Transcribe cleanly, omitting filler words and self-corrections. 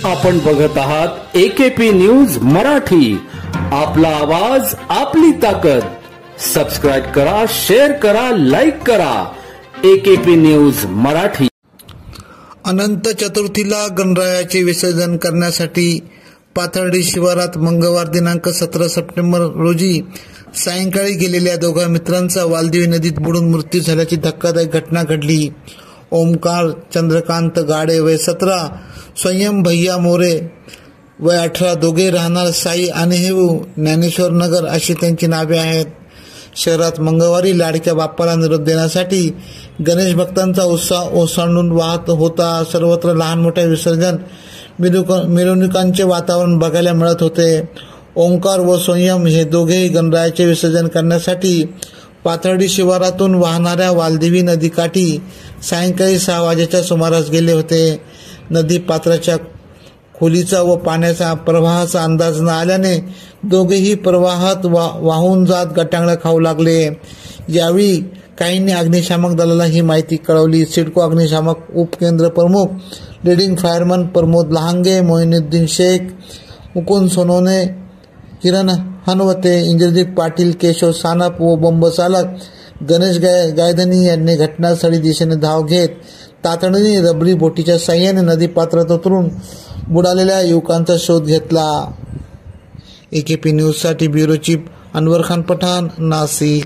आपण बघत आहात AKP न्यूज मराठी. आपला आवाज आपली ताकद. सबस्क्राइब करा, शेअर करा, लाईक करा. AKP news Marathi. अनंत चतुर्थीला गणरायाचे विसर्जन करण्यासाठी पाथर्डी शिवारात मंगळवार दिनांक 17 सप्टेंबर रोजी सायंकाळी गेलेल्या दोघा मित्रांचा वालदेवी नदीत बुडून मृत्यू झाल्याची धक्कादायक घटना घडली. ओमकार चंद्रकांत गाडे वय 17, स्वयं भैया मोरे वय 18, दोघे राहणार साई आणि हेऊ ज्ञानेश्वर नगर अशी त्यांची नावे आहेत. शहरात मंगळवारी लाडक्या बाप्पाला निरोप देण्यासाठी गणेश भक्तांचा उत्साह ओसंडून वाहत होता. सर्वत्र लहान मोठ्या विसर्जन मिरवणुकांचे वातावरण बघायला मिळत होते. ओंकार व स्वयं हे दोघेही गणरायाचे विसर्जन करण्यासाठी पाथर्डी शिवारातून वाहणाऱ्या वालदेवी नदीकाठी सायंकाळी 6 वाजेच्या सुमारास गेले होते. नदी पात्राच्या खोलीचा व पाण्याच्या प्रवाहाचा अंदाज न आल्याने दोघेही प्रवाहात वाहून जात गटांगळ्या खाऊ लागले. यावेळी काहींनी अग्निशामक दलाला ही माहिती कळवली. सिडको अग्निशामक उपकेंद्र प्रमुख लीडिंग फायरमन प्रमोद लहांगे, मोइनुद्दीन शेख, मुकुंद सोनवणे, किरण हनवते, इंद्रजित पाटील, केशव सानप व बंब चालक गणेश गायधनी यांनी घटनास्थळी दिशेने धाव घेत तातडीने रबरी बोटीच्या साह्याने नदीपात्रात उतरून बुडालेल्या युवकांचा शोध घेतला. AKP न्यूजसाठी ब्युरो चीफ अनवर खान पठाण, नाशिक.